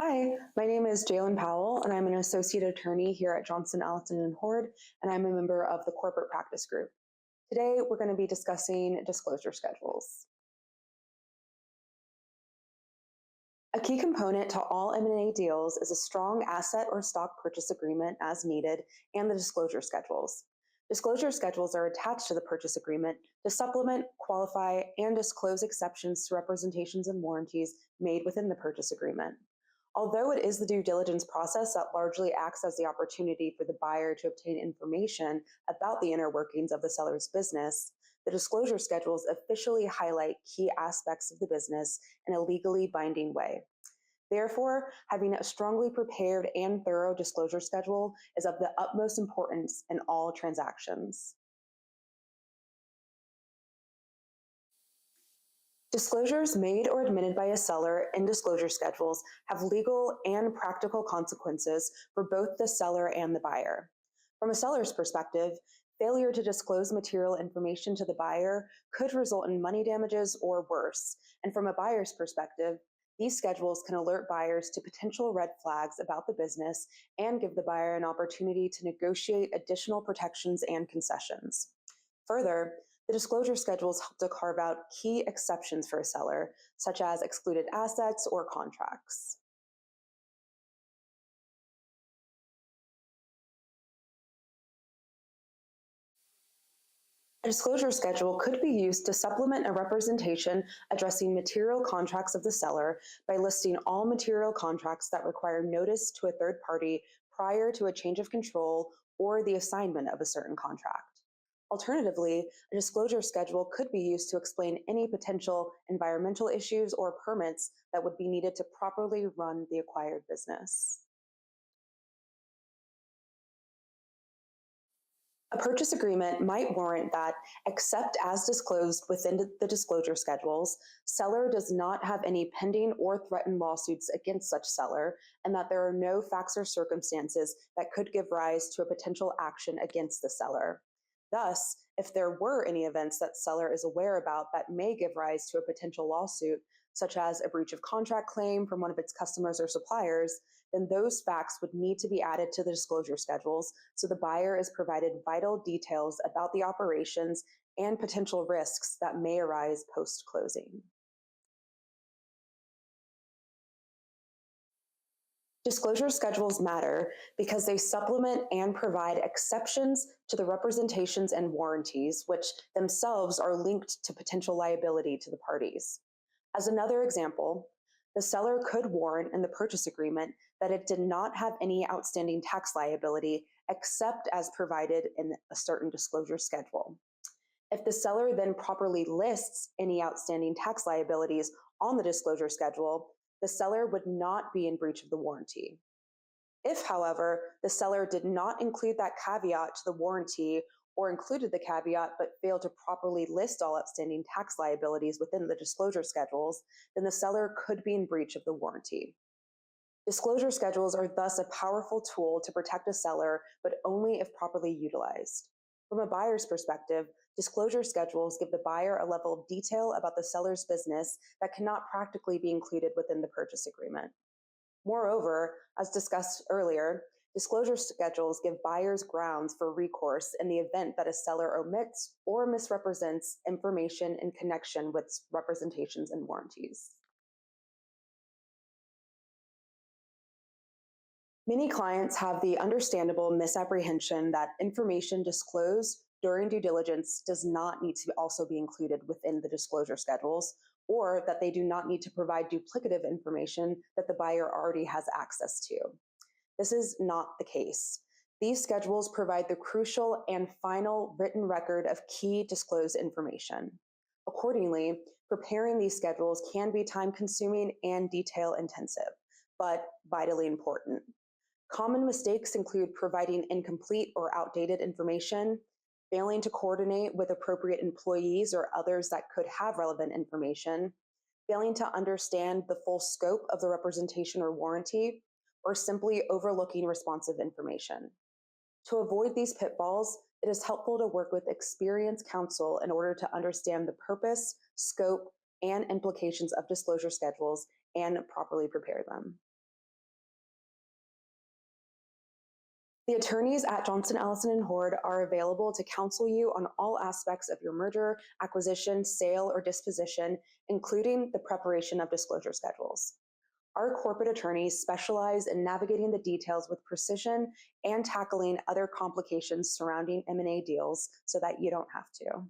Hi, my name is Jalen Powell, and I'm an associate attorney here at Johnson, Allison and Hord, and I'm a member of the corporate practice group. Today, we're going to be discussing disclosure schedules. A key component to all M&A deals is a strong asset or stock purchase agreement as needed and the disclosure schedules. Disclosure schedules are attached to the purchase agreement to supplement, qualify, and disclose exceptions to representations and warranties made within the purchase agreement. Although it is the due diligence process that largely acts as the opportunity for the buyer to obtain information about the inner workings of the seller's business, the disclosure schedules officially highlight key aspects of the business in a legally binding way. Therefore, having a strongly prepared and thorough disclosure schedule is of the utmost importance in all transactions. Disclosures made or admitted by a seller in disclosure schedules have legal and practical consequences for both the seller and the buyer. From a seller's perspective, failure to disclose material information to the buyer could result in money damages or worse. And from a buyer's perspective, these schedules can alert buyers to potential red flags about the business and give the buyer an opportunity to negotiate additional protections and concessions. Further, the disclosure schedules help to carve out key exceptions for a seller, such as excluded assets or contracts. A disclosure schedule could be used to supplement a representation addressing material contracts of the seller by listing all material contracts that require notice to a third party prior to a change of control or the assignment of a certain contract. Alternatively, a disclosure schedule could be used to explain any potential environmental issues or permits that would be needed to properly run the acquired business. A purchase agreement might warrant that, except as disclosed within the disclosure schedules, seller does not have any pending or threatened lawsuits against such seller, and that there are no facts or circumstances that could give rise to a potential action against the seller. Thus, if there were any events that seller is aware about that may give rise to a potential lawsuit, such as a breach of contract claim from one of its customers or suppliers, then those facts would need to be added to the disclosure schedules so the buyer is provided vital details about the operations and potential risks that may arise post-closing. Disclosure schedules matter because they supplement and provide exceptions to the representations and warranties, which themselves are linked to potential liability to the parties. As another example, the seller could warrant in the purchase agreement that it did not have any outstanding tax liability except as provided in a certain disclosure schedule. If the seller then properly lists any outstanding tax liabilities on the disclosure schedule, the seller would not be in breach of the warranty. If, however, the seller did not include that caveat to the warranty or included the caveat but failed to properly list all outstanding tax liabilities within the disclosure schedules, then the seller could be in breach of the warranty. Disclosure schedules are thus a powerful tool to protect a seller, but only if properly utilized. From a buyer's perspective, disclosure schedules give the buyer a level of detail about the seller's business that cannot practically be included within the purchase agreement. Moreover, as discussed earlier, disclosure schedules give buyers grounds for recourse in the event that a seller omits or misrepresents information in connection with representations and warranties. Many clients have the understandable misapprehension that information disclosed during due diligence does not need to also be included within the disclosure schedules, or that they do not need to provide duplicative information that the buyer already has access to. This is not the case. These schedules provide the crucial and final written record of key disclosed information. Accordingly, preparing these schedules can be time-consuming and detail-intensive, but vitally important. Common mistakes include providing incomplete or outdated information, failing to coordinate with appropriate employees or others that could have relevant information, failing to understand the full scope of the representation or warranty, or simply overlooking responsive information. To avoid these pitfalls, it is helpful to work with experienced counsel in order to understand the purpose, scope, and implications of disclosure schedules and properly prepare them. The attorneys at Johnson, Ellison, and Horde are available to counsel you on all aspects of your merger, acquisition, sale, or disposition, including the preparation of disclosure schedules. Our corporate attorneys specialize in navigating the details with precision and tackling other complications surrounding M&A deals so that you don't have to.